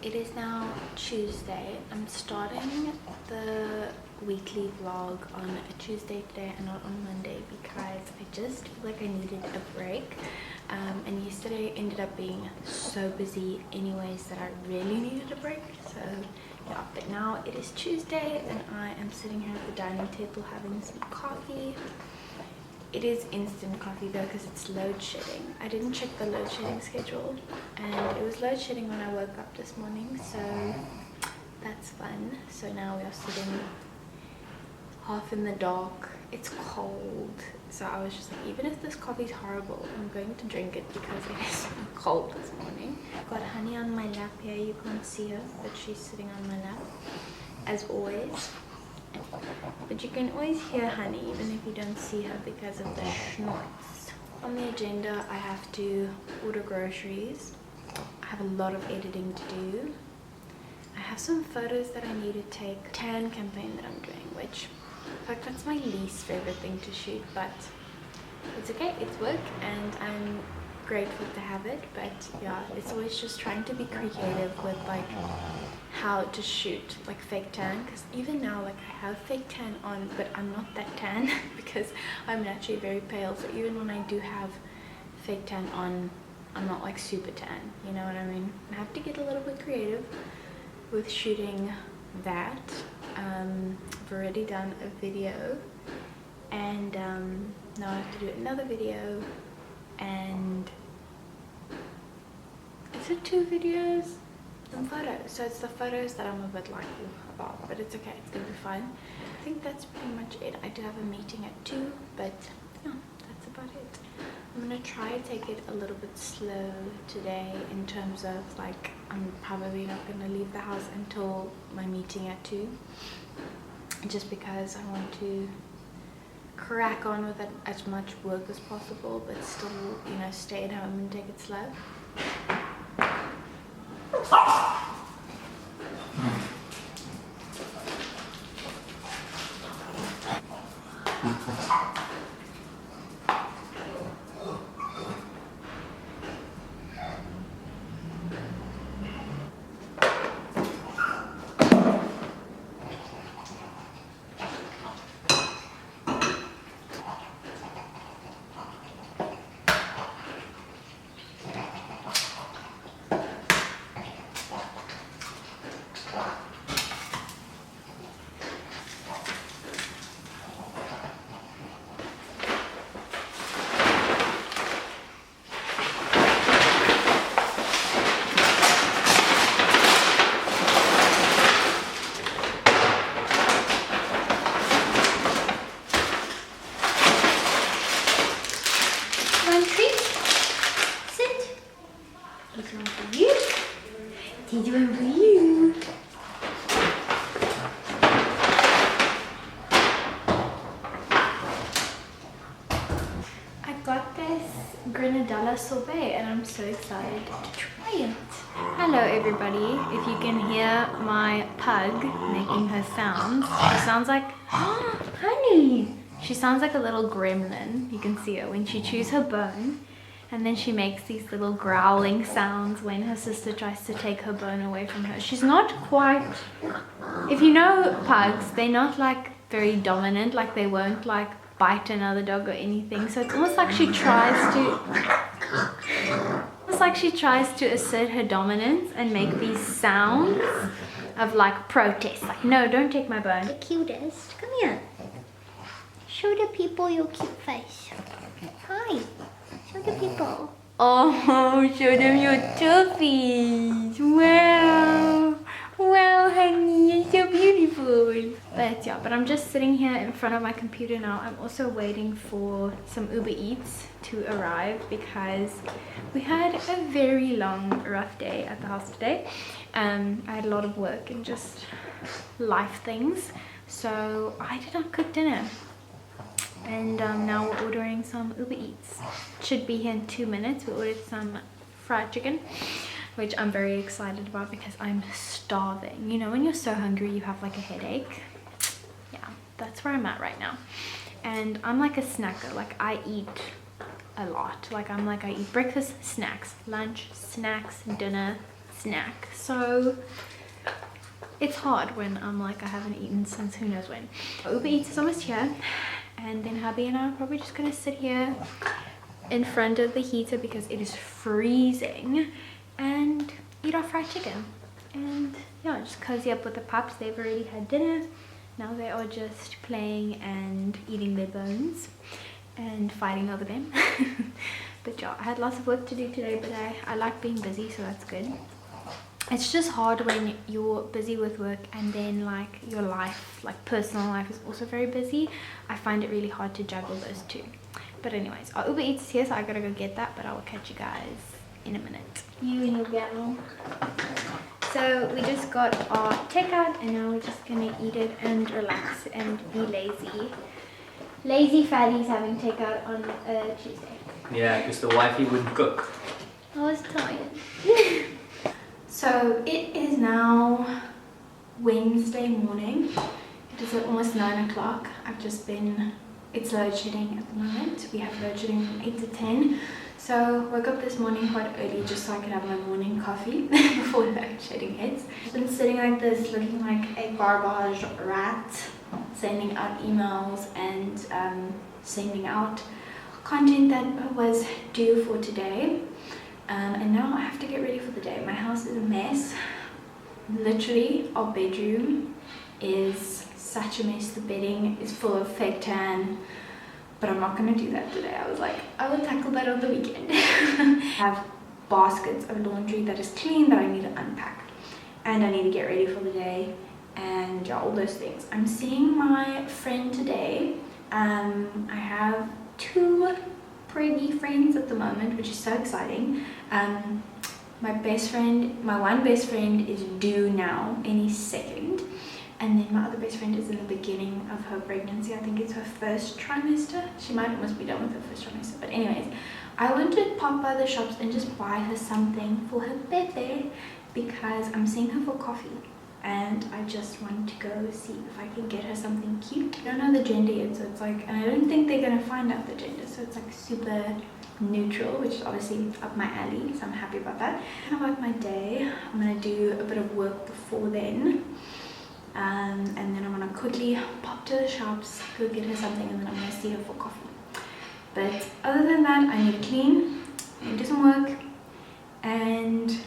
It is now Tuesday. I'm starting the weekly vlog on a Tuesday today and not on Monday because I just feel like I needed a break. And yesterday ended up being so busy anyways that I really needed a break. So yeah, but now it is Tuesday and I am sitting here at the dining table having some coffee. It is instant coffee though because it's load shedding. I didn't check the load shedding schedule and it was load shedding when I woke up this morning, so that's fun. So now we are sitting half in the dark. It's cold, so I was just like, even if this coffee is horrible, I'm going to drink it because it is cold this morning. I've got Honey on my lap here. You can't see her, but she's sitting on my lap as always. But you can always hear Honey even if you don't see her because of the schnorts. On the agenda, I have to order groceries. I have a lot of editing to do. I have some photos that I need to take. Tan campaign that I'm doing, which in fact that's my least favorite thing to shoot, but it's okay, it's work and I'm grateful to have it. But yeah, it's always just trying to be creative with like how to shoot like fake tan, because even now like I have fake tan on but I'm not that tan because I'm naturally very pale, so even when I do have fake tan on, I'm not like super tan, you know what I mean? I have to get a little bit creative with shooting that. I've already done a video and now I have to do another video, and is it 2 videos and photos? So it's the photos that I'm a bit like about, but it's okay, it's gonna be fine. I think that's pretty much it. I do have a meeting at 2, but yeah, that's about it. I'm gonna try to take it a little bit slow today in terms of like, I'm probably not gonna leave the house until my meeting at 2, just because I want to crack on with as much work as possible, but still, you know, stay at home and take it slow. Sorbet and I'm so excited to try it. Hello everybody. If you can hear my pug making her sounds, she sounds like Honey. She sounds like a little gremlin. You can see her when she chews her bone, and then she makes these little growling sounds when her sister tries to take her bone away from her. She's not quite, if you know pugs, they're not like very dominant, like they won't like bite another dog or anything, so it's almost like she tries to assert her dominance and make these sounds of like protest, like, no, don't take my bone. The cutest, come here, show the people your cute face. Hi, show the people. Oh, show them your tuffies. Wow, honey, you're so beautiful. But I'm just sitting here in front of my computer now. I'm also waiting for some Uber Eats to arrive because we had a very long, rough day at the house today. I had a lot of work and just life things, so I did not cook dinner. And now we're ordering some Uber Eats. Should be here in 2 minutes. We ordered some fried chicken, which I'm very excited about because I'm starving. You know, when you're so hungry you have like a headache. Yeah, that's where I'm at right now. And I'm like a snacker. Like I eat a lot. Like I eat breakfast, snacks, lunch, snacks, dinner, snack. So it's hard when I'm like, I haven't eaten since who knows when. Uber Eats is almost here, and then hubby and I are probably just gonna sit here in front of the heater because it is freezing and eat our fried chicken. And yeah, just cozy up with the pups. They've already had dinner. Now they are just playing and eating their bones and fighting over them. But yeah, I had lots of work to do today, but I like being busy, so that's good. It's just hard when you're busy with work and then like your life, like personal life, is also very busy. I find it really hard to juggle those two. But anyways, our Uber Eats is here, so I gotta go get that, but I will catch you guys in a minute. You and your gal. So we just got our takeout and now we're just gonna eat it and relax and be lazy. Lazy fatties having takeout on a Tuesday. Yeah, because the wifey wouldn't cook. I was tired. So it is now Wednesday morning. It is almost 9 o'clock. It's load shedding at the moment. We have load shedding from 8 to 10. So woke up this morning quite early just so I could have my morning coffee before load shedding hits. I've been sitting like this looking like a garbage rat, sending out emails and sending out content that was due for today. And now I have to get ready for the day. My house is a mess. Literally, our bedroom is such a mess. The bedding is full of fake tan, but I'm not going to do that today. I was like, I will tackle that on the weekend. I have baskets of laundry that is clean that I need to unpack, and I need to get ready for the day, and yeah, all those things. I'm seeing my friend today. I have 2 preggy friends at the moment, which is so exciting. My one best friend is due now any second, and then my other best friend is in the beginning of her pregnancy. I think it's her first trimester. She might almost be done with her first trimester, but anyways, I want to pop by the shops and just buy her something for her birthday because I'm seeing her for coffee and I just want to go see if I can get her something cute. I don't know the gender yet, so it's like, and I don't think they're gonna find out the gender, so it's like super neutral, which is obviously up my alley, so I'm happy about that. How about my day? I'm gonna do a bit of work before then, and then I'm gonna quickly pop to the shops, go get her something, and then I'm gonna see her for coffee. But other than that, I need to clean, I need to do some work, and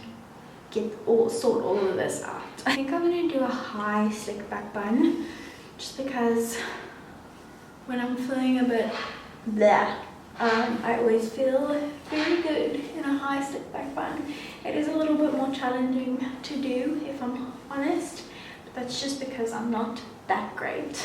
sort all of this out. I think I'm gonna do a high slick back bun, just because when I'm feeling a bit blah, I always feel very good in a high slick back bun. It is a little bit more challenging to do, if I'm honest, but that's just because I'm not that great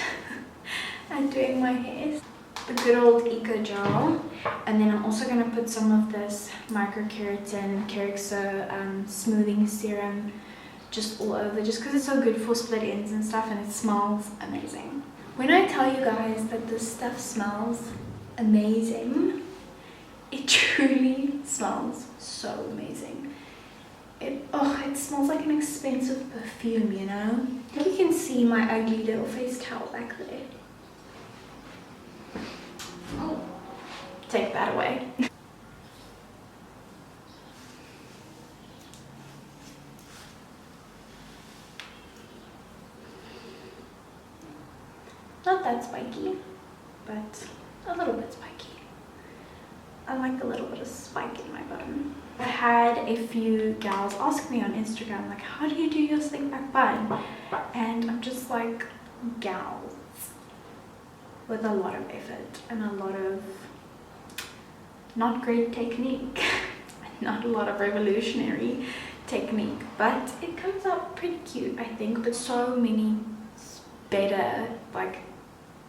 at doing my hair. The good old eco gel, and then I'm also going to put some of this microkeratin Kerixo smoothing serum just all over, just because it's so good for split ends and stuff, and it smells amazing. When I tell you guys that this stuff smells amazing, it truly smells so amazing. It smells like an expensive perfume, you know. I think you can see my ugly little face towel back there. Oh, take that away. Not that spiky, but a little bit spiky. I like a little bit of spike in my bottom. I had a few gals ask me on Instagram, like, how do you do your slick back bun? And I'm just like, gals with a lot of effort and a lot of not great technique, not a lot of revolutionary technique, but it comes out pretty cute, I think. But so many better like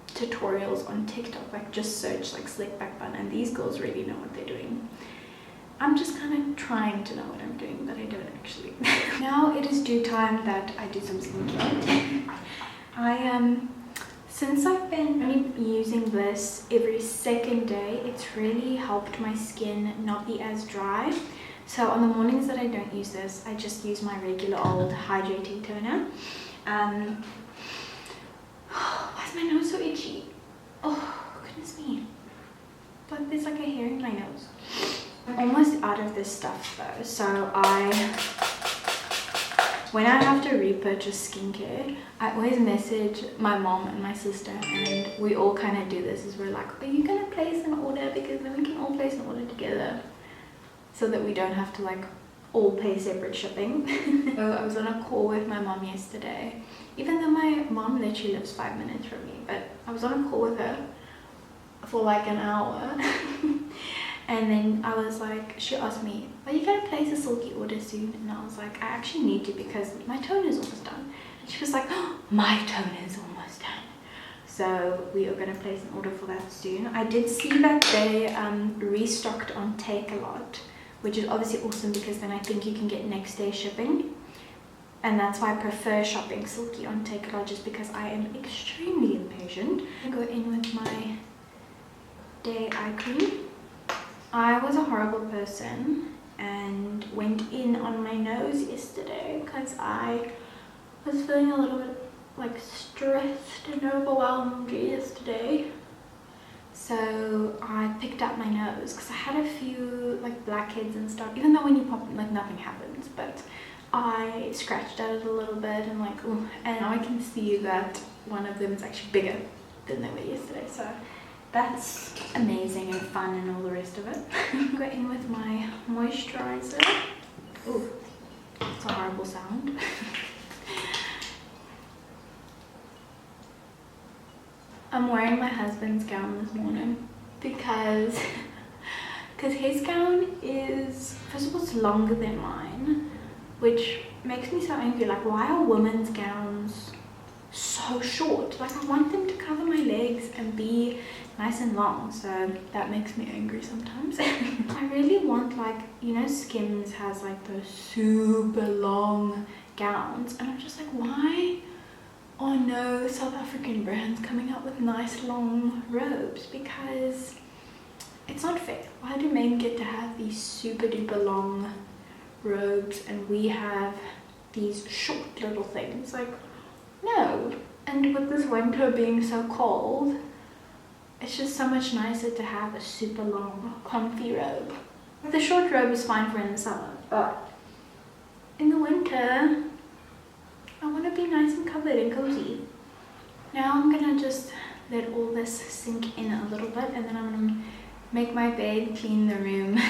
tutorials on TikTok, like just search like slick back bun, and these girls really know what they're doing. I'm just kind of trying to know what I'm doing, but I don't actually. Now it is due time that I do some skincare. Since I've been only using this every second day, it's really helped my skin not be as dry. So on the mornings that I don't use this, I just use my regular old hydrating toner. Why is my nose so itchy? Oh, goodness me. But there's like a hair in my nose. I'm almost out of this stuff though, so I when I have to repurchase skincare, I always message my mom and my sister, and we all kind of do this, is we're like, are you gonna place an order, because then we can all place an order together so that we don't have to like all pay separate shipping. So I was on a call with my mom yesterday, even though my mom literally lives 5 minutes from me, but I was on a call with her for like an hour. And then I was like, she asked me, are you gonna place a Silky order soon? And I was like, I actually need to, because my toner is almost done. And she was like, oh, my toner is almost done. So we are gonna place an order for that soon. I did see that they restocked on Takeout, which is obviously awesome, because then I think you can get next day shipping. And that's why I prefer shopping Silky on Takeout, just because I am extremely impatient. I go in with my day eye cream. I was a horrible person and went in on my nose yesterday because I was feeling a little bit like stressed and overwhelmed yesterday. So I picked up my nose because I had a few like blackheads and stuff, even though when you pop it, like nothing happens, but I scratched at it a little bit and like, ooh, and now I can see that one of them is actually bigger than they were yesterday. So that's amazing and fun and all the rest of it. Go in with my moisturizer. Ooh, it's a horrible sound. I'm wearing my husband's gown this morning because his gown is, first of all, it's longer than mine, which makes me so angry. Like, why are women's gowns so short? Like, I want them to cover my legs and be nice and long, so that makes me angry sometimes. I really want, like, you know, Skims has like those super long gowns, and I'm just like, why are no South African brands coming out with nice long robes? Because it's not fair. Why do men get to have these super duper long robes and we have these short little things? Like, no. And with this winter being so cold, it's just so much nicer to have a super long, comfy robe. The short robe is fine for in the summer, but in the winter, I want to be nice and covered and cozy. Now I'm gonna just let all this sink in a little bit, and then I'm gonna make my bed, clean the room,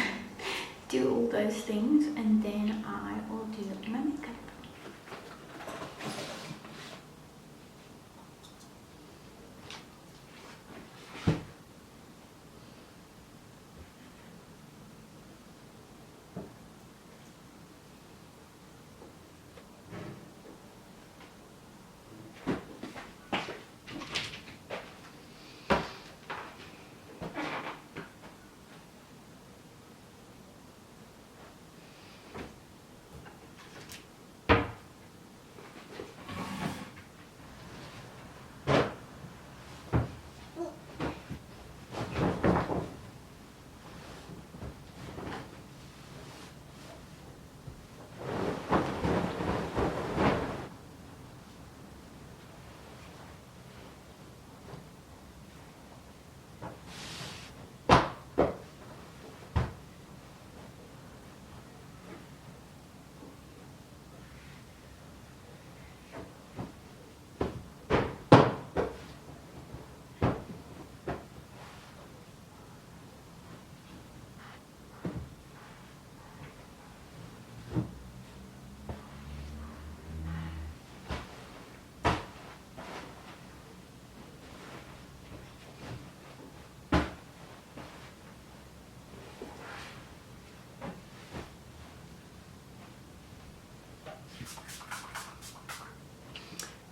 do all those things, and then I will do my makeup.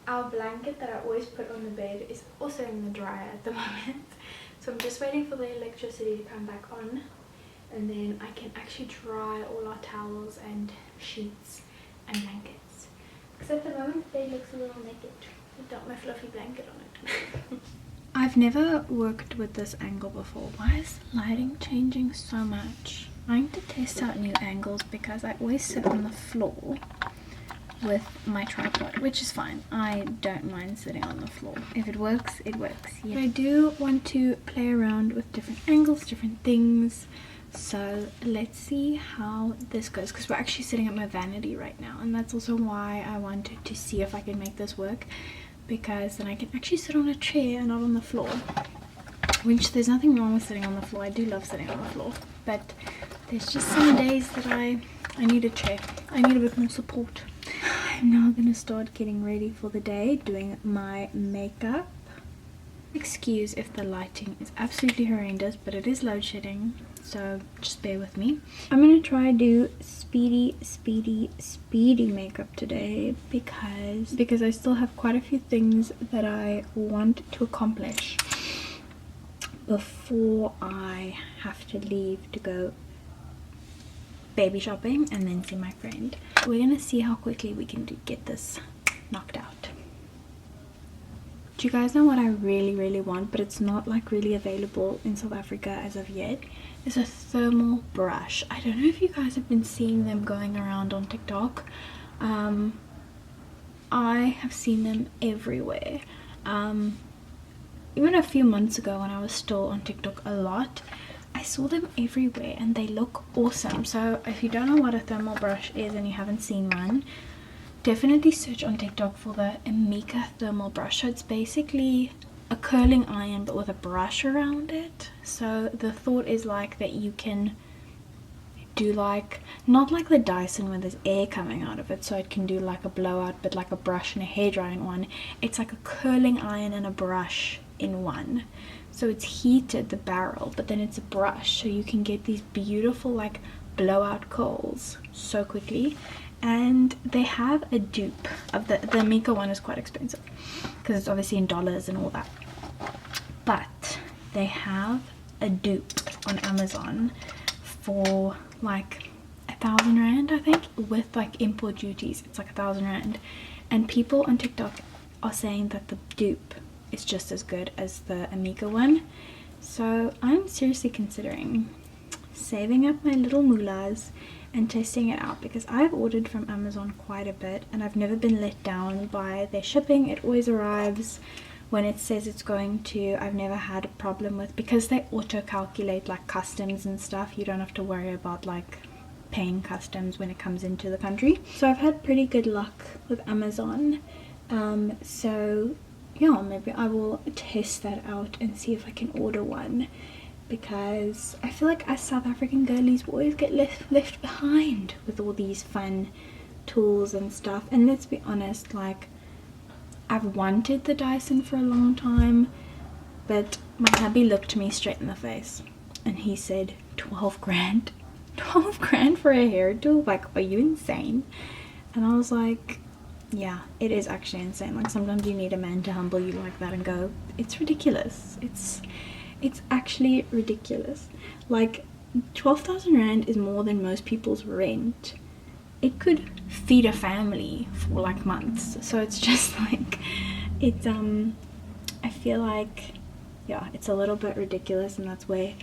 Our blanket that I always put on the bed is also in the dryer at the moment. So I'm just waiting for the electricity to come back on, and then I can actually dry all our towels and sheets and blankets. Because at the moment the bed looks a little naked without my fluffy blanket on it. I've never worked with this angle before. Why is the lighting changing so much? I need to test out new angles because I always sit on the floor with my tripod, which is fine. I don't mind sitting on the floor. If it works, it works. Yeah. I do want to play around with different angles, different things, So let's see how this goes, because we're actually sitting at my vanity right now, and that's also why I wanted to see if I can make this work, because then I can actually sit on a chair and not on the floor, which there's nothing wrong with sitting on the floor. I do love sitting on the floor, but there's just some days that I need a chair. I need a bit more support. I'm now gonna start getting ready for the day, doing my makeup. Excuse if the lighting is absolutely horrendous, but it is load shedding, so just bear with me. I'm gonna try to do speedy makeup today, because I still have quite a few things that I want to accomplish before I have to leave to go baby shopping and then see my friend. We're gonna see how quickly we can get this knocked out. Do you guys know what I really want, but it's not like really available in South Africa as of yet? Is a thermal brush. I don't know if you guys have been seeing them going around on TikTok. I have seen them everywhere. Even a few months ago when I was still on TikTok a lot, I saw them everywhere and they look awesome. So if you don't know what a thermal brush is and you haven't seen one, definitely search on TikTok for the Amika thermal brush. So it's basically a curling iron but with a brush around it. So the thought is like that you can do like, not like the Dyson where there's air coming out of it, so it can do like a blowout, but like a brush and a hairdryer in one. It's like a curling iron and a brush in one. So it's heated, the barrel, but then it's a brush, so you can get these beautiful like blowout curls so quickly. And they have a dupe of the Amika one is quite expensive because it's obviously in dollars and all that, but they have a dupe on Amazon for like 1,000 rand, I think, with like import duties. It's like 1,000 rand, and people on TikTok are saying that the dupe is just as good as the Amika one. So I'm seriously considering saving up my little moolahs and testing it out, because I've ordered from Amazon quite a bit and I've never been let down by their shipping. It always arrives when it says it's going to. I've never had a problem with, because they auto calculate like customs and stuff. You don't have to worry about like paying customs when it comes into the country. So I've had pretty good luck with Amazon. So yeah, maybe I will test that out and see if I can order one, because I feel like as South African girlies we always get left behind with all these fun tools and stuff. And let's be honest, like, I've wanted the Dyson for a long time, but my hubby looked me straight in the face and he said 12 grand 12 grand for a hair tool, like, are you insane? And I was like, yeah, it is actually insane. Like, sometimes you need a man to humble you like that and go, it's ridiculous. It's actually ridiculous. Like, 12,000 rand is more than most people's rent. It could feed a family for like months. So it's just like, it's I feel like, yeah, it's a little bit ridiculous, and that's where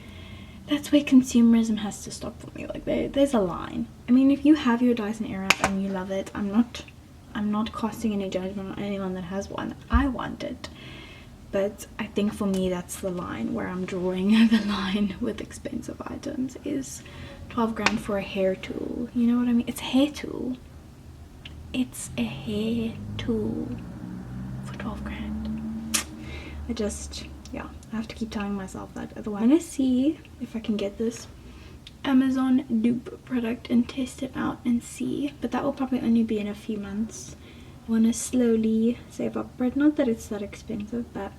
consumerism has to stop for me. Like, there's a line. I mean, if you have your Dyson Airwrap and you love it, I'm not casting any judgment on anyone that has one. I want it. But I think for me, that's the line where I'm drawing the line with expensive items, is 12 grand for a hair tool. You know what I mean? It's a hair tool. It's a hair tool for 12 grand. Yeah, I have to keep telling myself that. Otherwise, I'm gonna see if I can get this Amazon dupe product and test it out and see. But that will probably only be in a few months. I want to slowly save up for it. Not that it's that expensive, but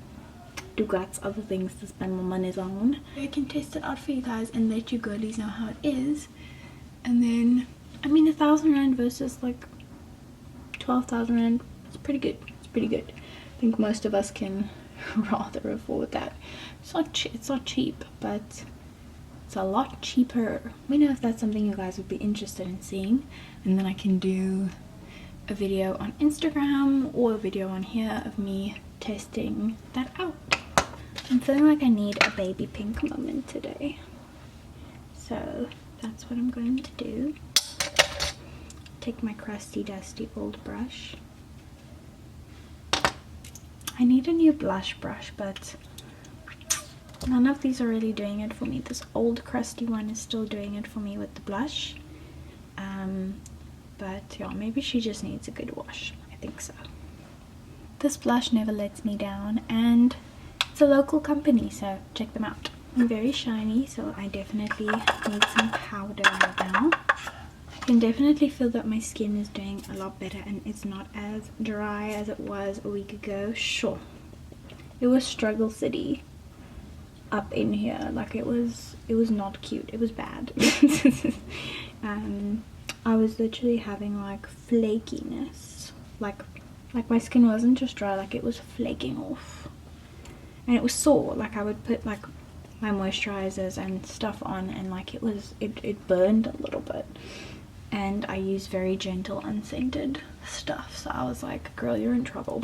do got other things to spend my money on. I can test it out for you guys and let you girlies know how it is. And then, I mean, 1,000 rand versus like 12,000 rand, it's pretty good. It's pretty good. I think most of us can rather afford that. It's not cheap, but it's a lot cheaper. Let me know if that's something you guys would be interested in seeing, and then I can do a video on Instagram or a video on here of me testing that out. I'm feeling like I need a baby pink moment today, so that's what I'm going to do. Take my crusty dusty old brush. I need a new blush brush, but None of these are really doing it for me. This old crusty one is still doing it for me with the blush. But yeah, maybe she just needs a good wash. I think so. This blush never lets me down, and it's a local company, so check them out. I'm very shiny, so I definitely need some powder right now. I can definitely feel that my skin is doing a lot better and it's not as dry as it was a week ago. Sure, it was struggle city up in here. Like it was not cute. It was bad. I was literally having like flakiness, like my skin wasn't just dry, like it was flaking off, and it was sore. Like I would put like my moisturizers and stuff on, and like it burned a little bit, and I use very gentle unscented stuff, so I was like, girl, you're in trouble.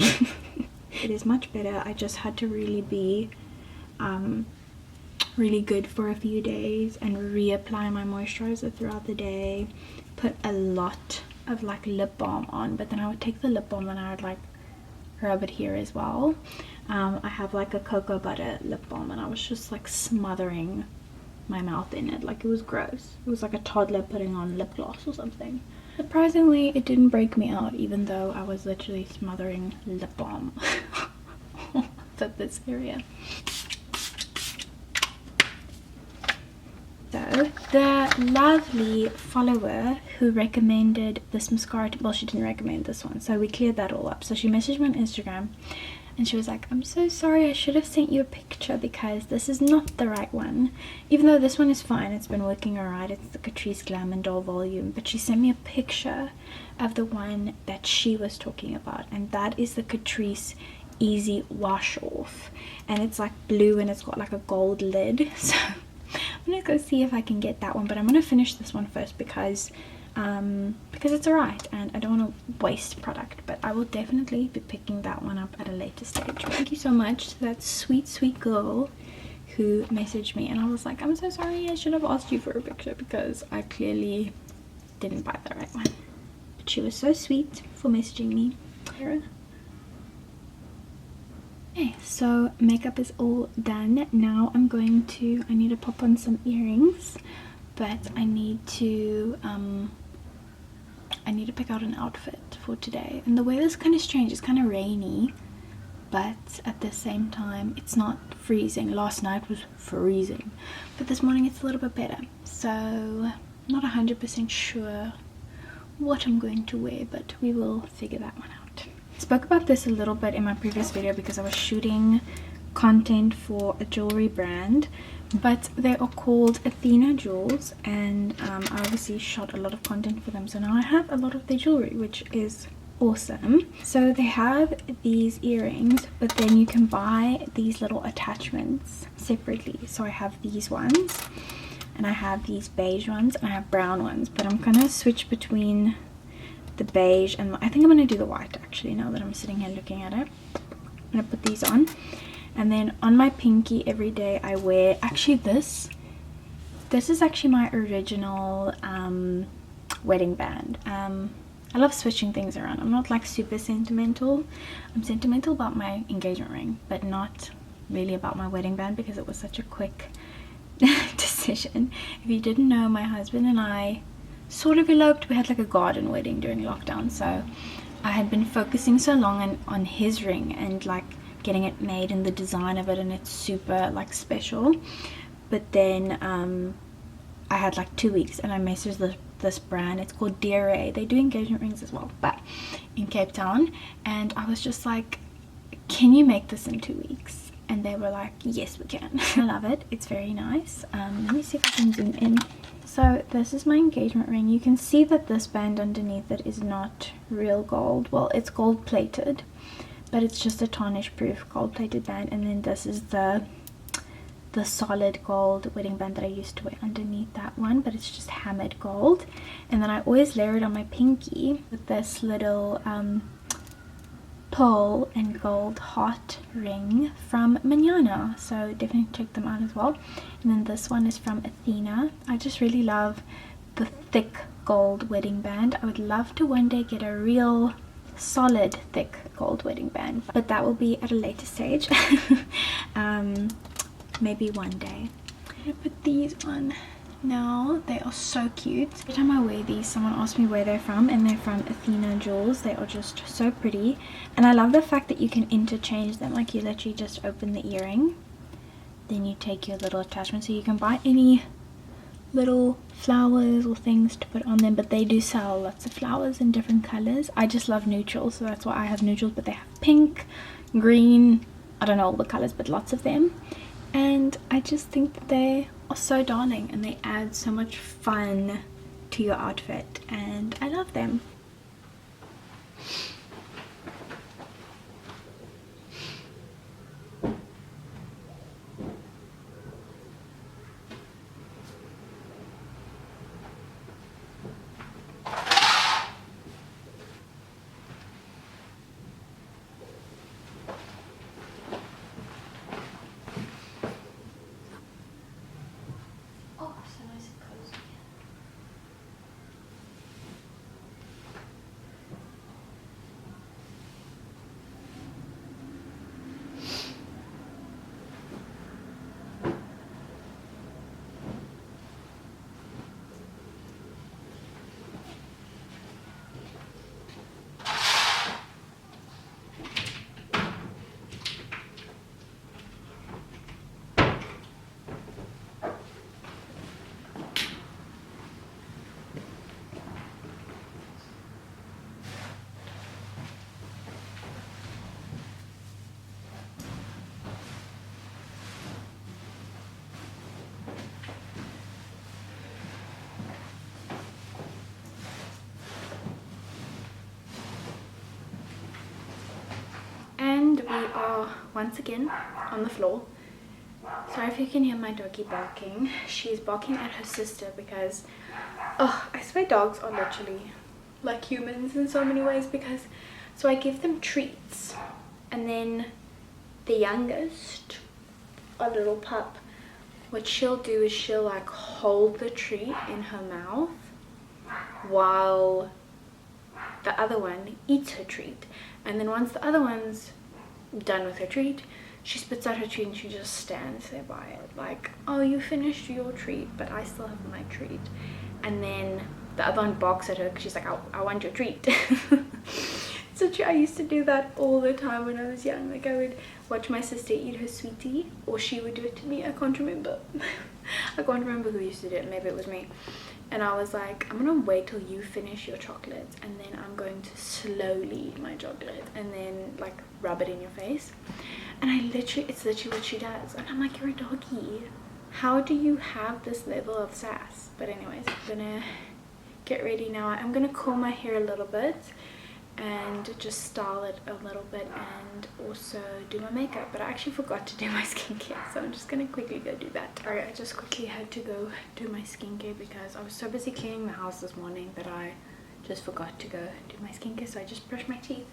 It is much better. I just had to really be really good for a few days and reapply my moisturizer throughout the day, put a lot of like lip balm on, but then I would take the lip balm and I would like rub it here as well. I have like a cocoa butter lip balm, and I was just like smothering my mouth in it. Like it was gross. It was like a toddler putting on lip gloss or something. Surprisingly, it didn't break me out, even though I was literally smothering lip balm at this area. So the lovely follower who recommended this mascara, well, she didn't recommend this one, so we cleared that all up. So she messaged me on Instagram and she was like, I'm so sorry, I should have sent you a picture because this is not the right one. Even though this one is fine, it's been working alright, it's the Catrice Glam and Doll volume, but she sent me a picture of the one that she was talking about, and that is the Catrice Easy Wash Off, and it's like blue and it's got like a gold lid. So I'm gonna go see if I can get that one, but I'm gonna finish this one first because it's alright and I don't want to waste product. But I will definitely be picking that one up at a later stage. Thank you so much to that sweet girl who messaged me, and I was like, I'm so sorry, I should have asked you for a picture because I clearly didn't buy the right one. But she was so sweet for messaging me. Okay, so makeup is all done. Now I need to pop on some earrings, but I need to pick out an outfit for today. And the weather's kind of strange, it's kind of rainy, but at the same time it's not freezing. Last night was freezing, but this morning it's a little bit better. So I'm not 100% sure what I'm going to wear, but we will figure that one out. I spoke about this a little bit in my previous video because I was shooting content for a jewelry brand, but they are called Athena Jewels, and I obviously shot a lot of content for them, so now I have a lot of their jewelry, which is awesome. So they have these earrings, but then you can buy these little attachments separately. So I have these ones, and I have these beige ones, and I have brown ones, but I'm gonna switch between the beige and I think I'm going to do the white actually, now that I'm sitting here looking at it. I'm going to put these on, and then on my pinky every day I wear, actually this is actually my original wedding band. I love switching things around. I'm not like super sentimental. I'm sentimental about my engagement ring, but not really about my wedding band because it was such a quick decision. If you didn't know, my husband and I sort of eloped. We had like a garden wedding during lockdown, so I had been focusing so long on his ring and like getting it made and the design of it, and it's super like special. But then I had like 2 weeks and I messaged this brand. It's called Dear Ray. They do engagement rings as well, but in Cape Town, and I was just like, can you make this in 2 weeks? And they were like, yes we can. I love it, it's very nice. Let me see if I can zoom in. So this is my engagement ring. You can see that this band underneath it is not real gold. Well, it's gold plated, but it's just a tarnish proof gold plated band. And then this is the solid gold wedding band that I used to wear underneath that one, but it's just hammered gold. And then I always layer it on my pinky with this little pearl and gold heart ring from Manana, so definitely check them out as well. And then this one is from Athena. I just really love the thick gold wedding band. I would love to one day get a real solid thick gold wedding band, but that will be at a later stage. maybe one day. I'm gonna put these on now. They are so cute. Every time I wear these, someone asks me where they're from, and they're from Athena Jewels. They are just so pretty, and I love the fact that you can interchange them. Like, you literally just open the earring, then you take your little attachment, so you can buy any little flowers or things to put on them, but they do sell lots of flowers in different colors. I just love neutrals, so that's why I have neutrals, but they have pink, green, I don't know all the colors, but lots of them. And I just think that they are so darling, and they add so much fun to your outfit, and I love them. And we are once again on the floor. Sorry if you can hear my doggy barking. She's barking at her sister because, oh, I swear dogs are literally like humans in so many ways, because so I give them treats, and then the youngest, a little pup, what she'll do is she'll like hold the treat in her mouth while the other one eats her treat, and then once the other one's done with her treat, she spits out her treat and she just stands there by it like, oh, you finished your treat but I still have my treat. And then the other one barks at her because she's like, I want your treat. So I used to do that all the time when I was young. Like, I would watch my sister eat her sweetie, or she would do it to me. I can't remember. I can't remember who used to do it. Maybe it was me. And I was like, I'm gonna wait till you finish your chocolate, and then I'm going to slowly eat my chocolate and then like rub it in your face. And it's literally what she does. And I'm like, you're a doggy, how do you have this level of sass? But anyways, I'm gonna get ready now. I'm gonna comb my hair a little bit and just style it a little bit, and also do my makeup. But I actually forgot to do my skincare, so I'm just gonna quickly go do that. Alright, I just quickly had to go do my skincare because I was so busy cleaning the house this morning that I just forgot to go do my skincare. So I just brushed my teeth,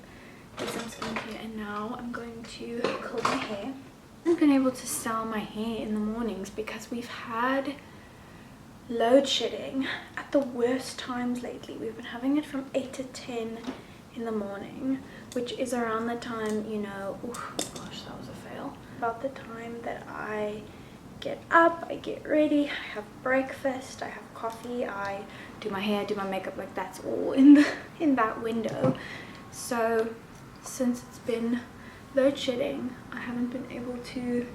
did some skincare, and now I'm going to curl my hair. I haven't been able to style my hair in the mornings because we've had load shedding at the worst times lately. We've been having it from 8 to 10 in the morning, which is around the time, you know, oh gosh, that was a fail, about the time that I get up, I get ready, I have breakfast, I have coffee, I do my hair, do my makeup. Like, that's all in that window. So since it's been load shedding, I haven't been able to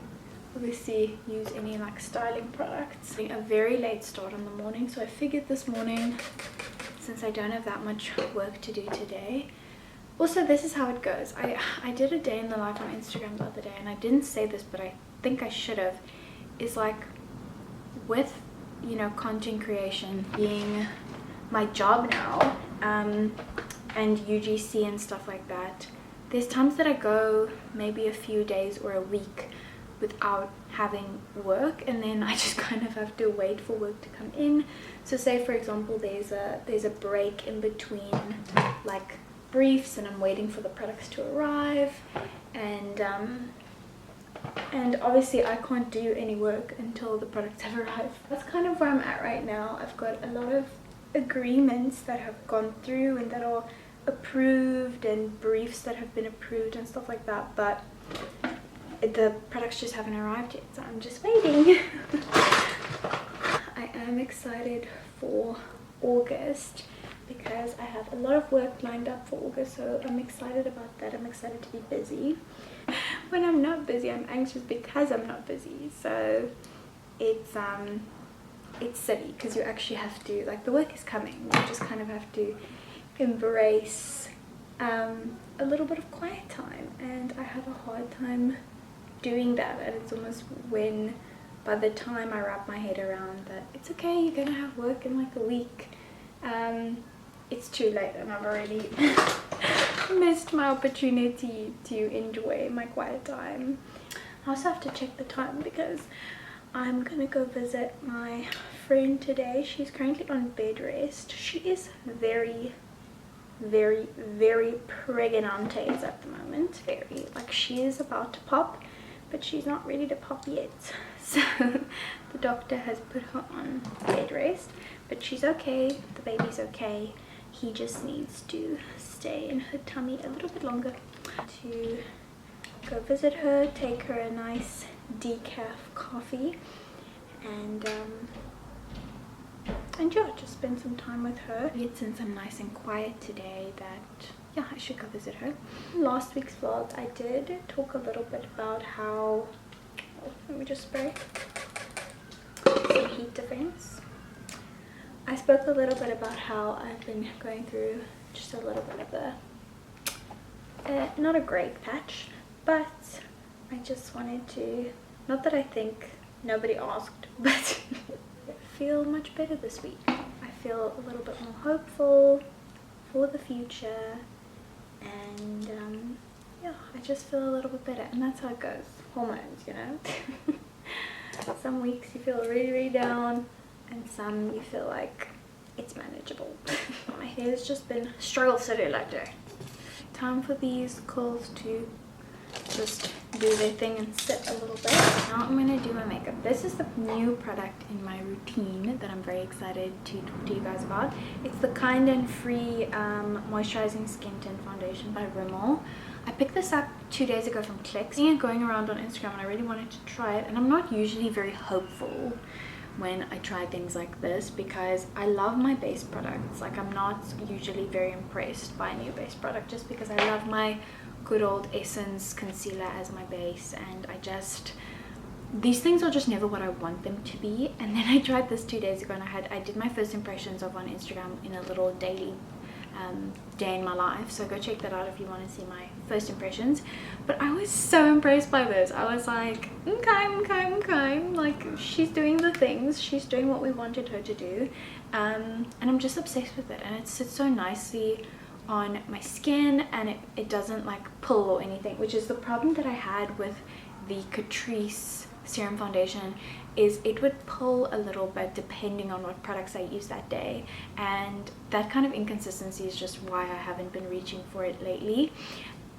obviously use any like styling products. A very late start in the morning, so I figured this morning, since I don't have that much work to do today. Also, this is how it goes. I did a day in the life on Instagram the other day, and I didn't say this, but I think I should have. Is like, with, you know, content creation being my job now, and UGC and stuff like that, there's times that I go maybe a few days or a week without having work, and then I just kind of have to wait for work to come in. So say for example there's a break in between like briefs, and I'm waiting for the products to arrive, and obviously I can't do any work until the products have arrived. That's kind of where I'm at right now. I've got a lot of agreements that have gone through and that are approved, and briefs that have been approved and stuff like that, but the products just haven't arrived yet, so I'm just waiting. I am excited for August because I have a lot of work lined up for August, so I'm excited about that. I'm excited to be busy. When I'm not busy, I'm anxious because I'm not busy. So it's silly because you actually have to, like, the work is coming, you just kind of have to embrace a little bit of quiet time, and I have a hard time doing that. And it's almost when, by the time I wrap my head around that it's okay, you're gonna have work in like a week, it's too late, and I've already missed my opportunity to enjoy my quiet time. I also have to check the time because I'm gonna go visit my friend today. She's currently on bed rest. She is very pregnant at the moment. Very, like, she is about to pop, but she's not ready to pop yet. So the doctor has put her on bed rest, but she's okay, the baby's okay. He just needs to stay in her tummy a little bit longer. To go visit her, take her a nice decaf coffee, and yeah, just spend some time with her. Since I'm nice and quiet today, that yeah, I should go visit her. In last week's vlog, I did talk a little bit about how, oh, let me just spray some heat defense. I spoke a little bit about how I've been going through just a little bit of a not a great patch, but I just wanted to, not that I think nobody asked, but feel much better this week. I feel a little bit more hopeful for the future, and yeah, I just feel a little bit better, and that's how it goes. Hormones, you know. Some weeks you feel really down, and some you feel like it's manageable. My hair's just been struggle city like that. Time for these curls to just do their thing and sit a little bit. Now I'm going to do my makeup. This is the new product in my routine that I'm very excited to talk to you guys about. It's the Kind and Free Moisturizing Skin Tint Foundation by Rimmel. I picked this up 2 days ago from Clicks. Seeing it going around on Instagram, and I really wanted to try it, and I'm not usually very hopeful when I try things like this because I love my base products. Like, I'm not usually very impressed by a new base product just because I love my good old Essence concealer as my base, and these things are just never what I want them to be. And then I tried this 2 days ago, and I did my first impressions of on Instagram in a little daily day in my life, so go check that out if you want to see my first impressions. But I was so impressed by this. I was like, okay, like, she's doing the things, she's doing what we wanted her to do, and I'm just obsessed with it, and it sits so nicely on my skin, and it doesn't like pull or anything, which is the problem that I had with the Catrice serum foundation. Is it would pull a little bit depending on what products I use that day, and that kind of inconsistency is just why I haven't been reaching for it lately.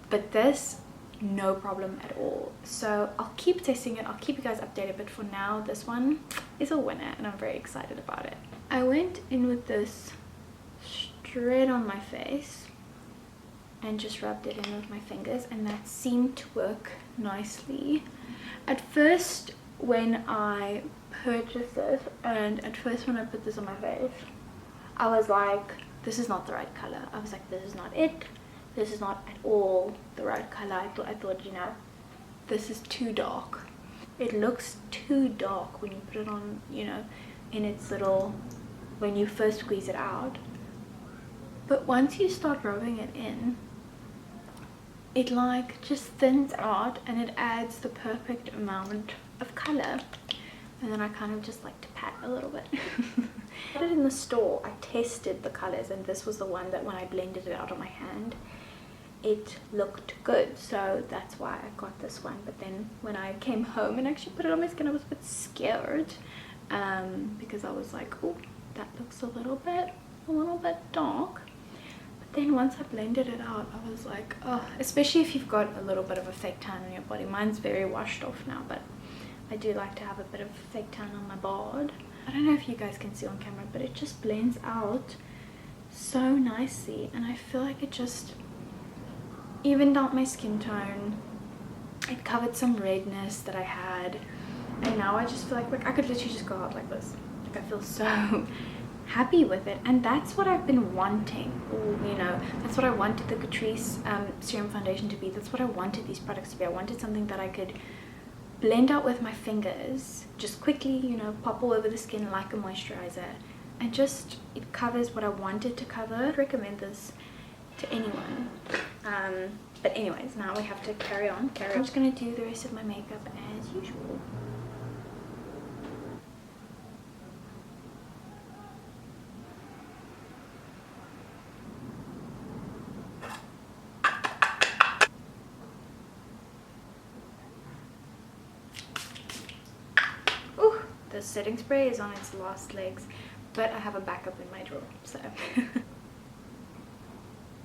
But this, no problem at all. So I'll keep testing it, I'll keep you guys updated, but for now this one is a winner and I'm very excited about it. I went in with this straight on my face and just rubbed it in with my fingers, and that seemed to work nicely. At first when I purchased this, and at first when I put this on my face, I was like, this is not the right color. I was like, this is not it. This is not at all the right color. I thought, you know, this is too dark. It looks too dark when you put it on, you know, in its little, when you first squeeze it out. But once you start rubbing it in, it like just thins out, and it adds the perfect amount of color. And then I kind of just like to pat a little bit. I got it in the store. I tested the colors, and this was the one that when I blended it out on my hand, it looked good, so that's why I got this one. But then when I came home and actually put it on my skin, I was a bit scared because I was like, oh, that looks a little bit dark. But then once I blended it out, I was like, oh, especially if you've got a little bit of a fake tan on your body. Mine's very washed off now, but I do like to have a bit of fake tan on my bod. I don't know if you guys can see on camera, but it just blends out so nicely, and I feel like it just evened out my skin tone. It covered some redness that I had, and now I just feel like I could literally just go out like this. Like I feel so happy with it, and that's what I've been wanting. Or, you know, that's what I wanted the Catrice serum foundation to be. That's what I wanted these products to be. I wanted something that I could blend out with my fingers, just quickly, you know, pop all over the skin like a moisturizer, and just it covers what I wanted to cover. I'd recommend this to anyone. But anyways, now we have to carry on. I'm just gonna do the rest of my makeup as usual. Ooh, the setting spray is on its last legs, but I have a backup in my drawer, so.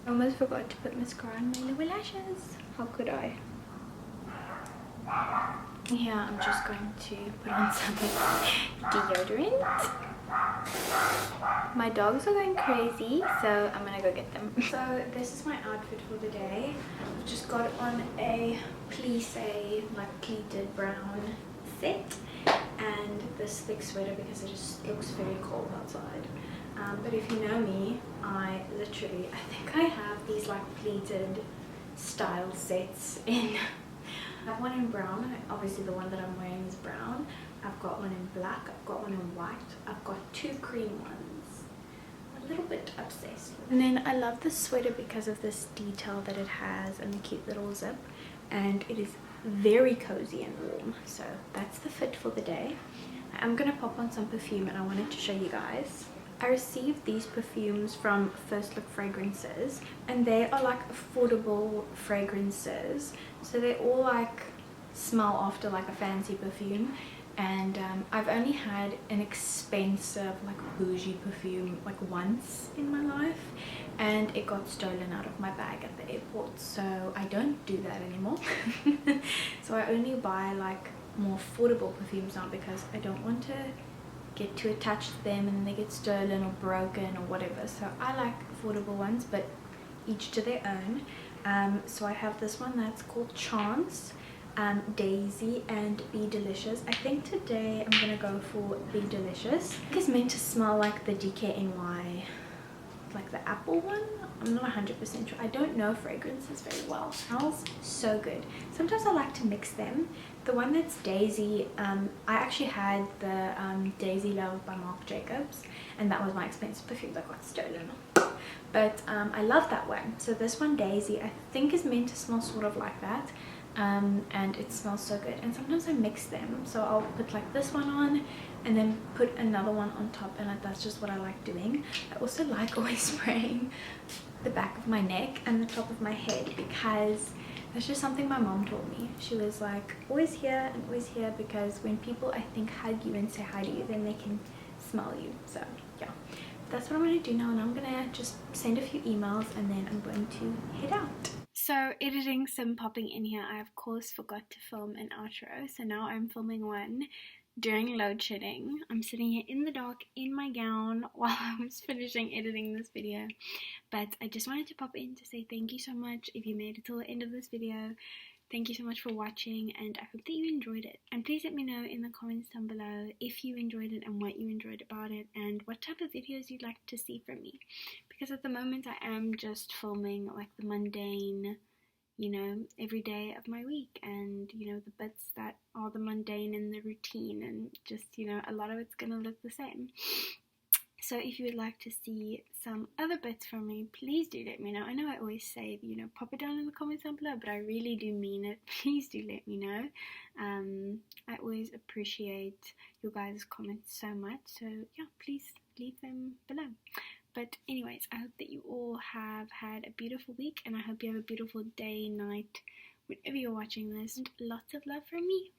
I almost forgot to put mascara on my lower lashes. How could I? Here I'm just going to put on some deodorant. My dogs are going crazy, so I'm gonna go get them. So this is my outfit for the day. I've just got on a plissé, like pleated brown set, and this thick sweater because it just looks very cold outside. But if you know me, I think I have these like pleated style sets in. I have one in brown. Obviously the one that I'm wearing is brown. I've got one in black, I've got one in white, I've got 2 cream ones. I'm a little bit obsessed with it. And then I love this sweater because of this detail that it has and the cute little zip, and it is very cozy and warm. So that's the fit for the day. I'm gonna pop on some perfume, and I wanted to show you guys. I received these perfumes from First Look Fragrances, and they are like affordable fragrances, so they all like smell after like a fancy perfume. And I've only had an expensive like bougie perfume like once in my life, and it got stolen out of my bag at the airport, so I don't do that anymore. So I only buy like more affordable perfumes now because I don't want to get too attached to them and they get stolen or broken or whatever. So I like affordable ones, but each to their own. So I have this one that's called Chance, Daisy, and Be Delicious. I think today I'm gonna go for Be Delicious. It's meant to smell like the DKNY, like the apple one. I'm not 100% sure. I don't know fragrances very well. It smells so good. Sometimes I like to mix them. The one that's Daisy, I actually had the Daisy Love by Marc Jacobs, and that was my expensive perfume that got stolen. But I love that one. So this one, Daisy, I think is meant to smell sort of like that. And it smells so good, and sometimes I mix them, so I'll put like this one on and then put another one on top, and that's just what I like doing. I also like always spraying the back of my neck and the top of my head because that's just something my mom taught me. She was like, always here and always here, because when people, I think, hug you and say hi to you, then they can smell you. So yeah, that's what I'm going to do now, and I'm going to just send a few emails and then I'm going to head out. So editing sim popping in here, I of course forgot to film an outro, so now I'm filming one during load shedding. I'm sitting here in the dark in my gown while I was finishing editing this video, but I just wanted to pop in to say thank you so much if you made it till the end of this video. Thank you so much for watching, and I hope that you enjoyed it. And please let me know in the comments down below if you enjoyed it and what you enjoyed about it, and what type of videos you'd like to see from me. Because at the moment I am just filming like the mundane, you know, every day of my week, and you know, the bits that are the mundane and the routine, and just, you know, a lot of it's gonna look the same. So if you would like to see some other bits from me, please do let me know. I know I always say, you know, pop it down in the comments down below, but I really do mean it. Please do let me know. I always appreciate your guys' comments so much, so yeah, please leave them below. But anyways, I hope that you all have had a beautiful week, and I hope you have a beautiful day, night, whenever you're watching this. And lots of love from me.